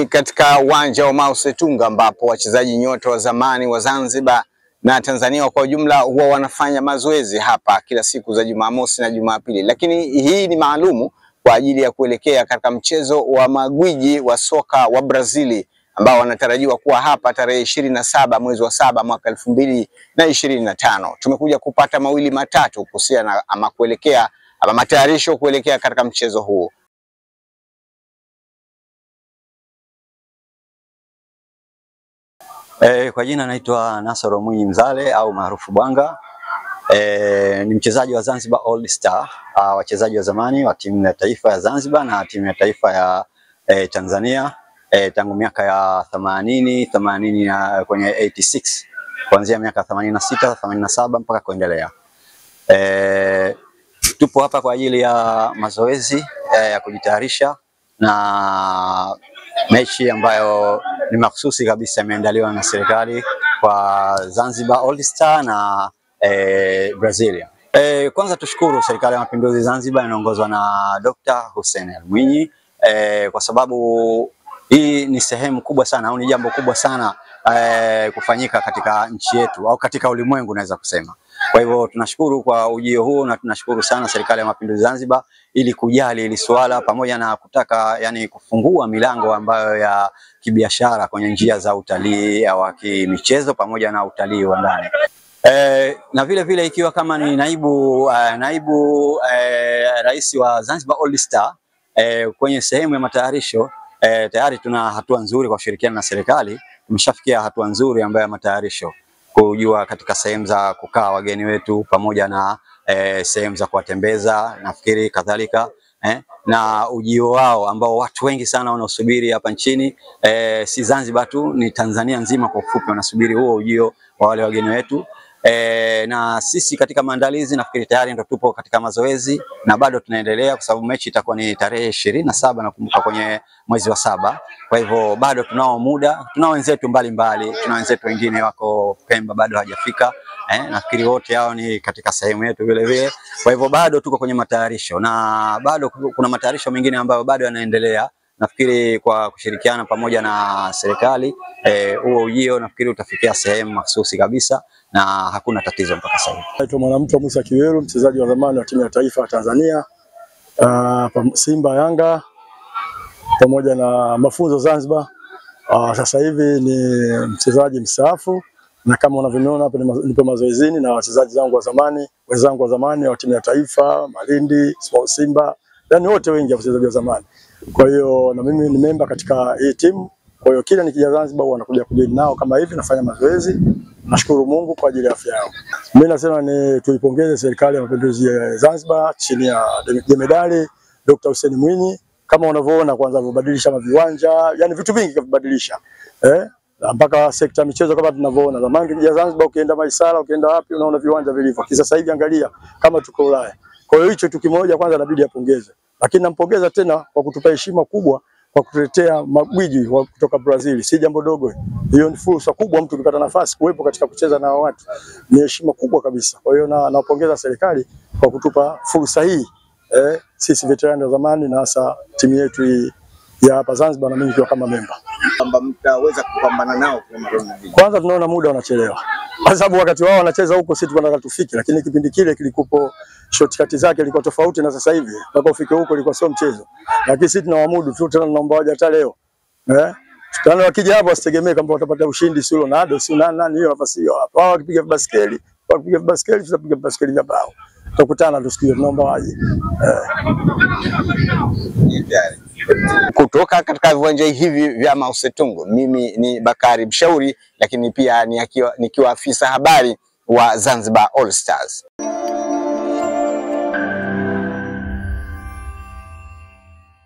katika uwanja wa Mao Setunga ambapo wachezaji nyota wa zamani wa Zanzibar na Tanzania kwa ujumla huwa wanafanya mazoezi hapa kila siku za Jumamosi na Jumapili. Lakini hii ni maalumu kwa ajili ya kuelekea katika mchezo wa magwiji wa soka wa Brazili ambao wanatarajiwa kuwa hapa tarehe 27 mwezi wa 7 mwaka 2025. Tumekuja kupata mawili matatu kuhusiana ama matayarisho kuelekea katika mchezo huu. Kwa jina naitwa Nasoro Mwinyi Mzale au maarufu Bwanga. Ni mchezaji wa Zanzibar All Star, wachezaji wa zamani wa timu ya taifa ya Zanzibar na timu ya taifa ya Tanzania tangu miaka ya 80 kwenye 86, kuanzia miaka 86, 87 mpaka kuendelea. Tupo hapa kwa ajili ya mazoezi ya kujitayarisha na mechi ambayo ni mahususi kabisa imeandaliwa na serikali kwa Zanzibar All Star na Brasilia. Kwanza tushukuru serikali ya Mapinduzi Zanzibar inaongozwa na Dr. Hussein Ali Mwinyi kwa sababu hii ni sehemu kubwa sana au ni jambo kubwa sana kufanyika katika nchi yetu au katika ulimwengu naweza kusema. Kwa hivyo tunashukuru kwa ujio huu na tunashukuru sana serikali ya Mapinduzi Zanzibar ili kujali ili swala pamoja na kutaka kufungua milango ambayo ya kibiashara kwenye njia za utalii au kimichezo pamoja na utalii wa ndani. Na vile vile ikiwa kama ni naibu rais wa Zanzibar All Star kwenye sehemu ya matayarisho tayari tuna hatua nzuri kwa kushirikiana na serikali. Tumeshafikia hatua nzuri ambayo ya matayarisho kujua katika sehemu za kukaa wageni wetu pamoja na sehemu za kuwatembeza nafikiri kadhalika na ujio wao ambao watu wengi sana wanaosubiri hapa nchini, si Zanzibar tu, ni Tanzania nzima kwa ufupi wanasubiri huo ujio wa wale wageni wetu. Na sisi katika maandalizi nafikiri tayari ndo tupo katika mazoezi na bado tunaendelea kwa sababu mechi itakuwa ni tarehe 27 nakumbuka kwenye mwezi wa 7. Kwa hivyo bado tunao muda, tunao wenzetu mbalimbali, tunao wenzetu wengine wako Pemba bado hawajafika. Nafikiri wote hao ni katika sehemu yetu vile vile. Kwa hivyo bado tuko kwenye matayarisho na bado kuna matayarisho mengine ambayo bado yanaendelea. Nafikiri kwa kushirikiana pamoja na serikali huo ujio nafikiri utafikia sehemu mahsusi kabisa na hakuna tatizo mpaka sasa. Naitwa Mwanamto Musa Kiweru, mchezaji wa zamani wa timu ya taifa ya Tanzania, Simba, Yanga pamoja na mafunzo Zanzibar. Sasa hivi ni mchezaji mstaafu na kama unavyoona hapa nipo mazoezini na wachezaji wenzangu wa zamani wa timu ya taifa, Malindi, Simba, wote wengi wachezaji wa zamani. Kwa hiyo na mimi ni member katika hii timu. Kwa hiyo kila nikija Zanzibar wanakuja kujeni nao kama hivi nafanya mazoezi. Nashukuru Mungu kwa ajili ya afya yao. Mimi nasema ni tuipongeze serikali ya Mapinduzi ya Zanzibar chini ya Jemedari Dr. Hussein Mwinyi, kama unavyoona kwanza kubadilisha viwanja, vitu vingi kuvibadilisha. Mpaka sekta michezo kama tunavyoona. Zamani ukija Zanzibar ukienda Maisara, ukienda wapi unaona viwanja vilivyo. Sasa hivi angalia kama tuko Ulaya. Kwa hiyo hicho tu kimoja kwanza inabidi apongeze. Lakini nampongeza tena kwa kutupa heshima kubwa kwa kutuletea magwiji kutoka Brazil. Si jambo dogo. Hiyo ni fursa kubwa mtu ukipata nafasi kuwepo katika kucheza na watu. Ni heshima kubwa kabisa. Kwa hiyo napongeza serikali kwa kutupa fursa hii. Sisi veterani wa zamani na hasa timu yetu hii ya hapa Zanzibar na mimi nikiwa kama member. Kwamba mtaweza kupambana nao kwa mara nyingine. Kwanza tunaona muda wanachelewa. Kwa sababu wakati wao wanacheza huko sisi tunataka tufike, lakini kipindi kile kilikupo shortcut zake ilikuwa tofauti na sasa hivi. Mpaka ufike huko ilikuwa sio mchezo. Lakini sisi tunawamudu tu, tena tunaomba waje hata leo. Tena wakija hapo wasitegemee kwamba watapata ushindi sio Ronaldo, sio nani hiyo nafasi hiyo hapo. Wao wakipiga baskeli, tutapiga baskeli vya bao. Tutakutana tusikie, tunaomba waje. Kutoka katika viwanja hivi vya Mao Setunga, mimi ni Bakari Mshauri, lakini pia nikiwa afisa habari wa Zanzibar All Stars.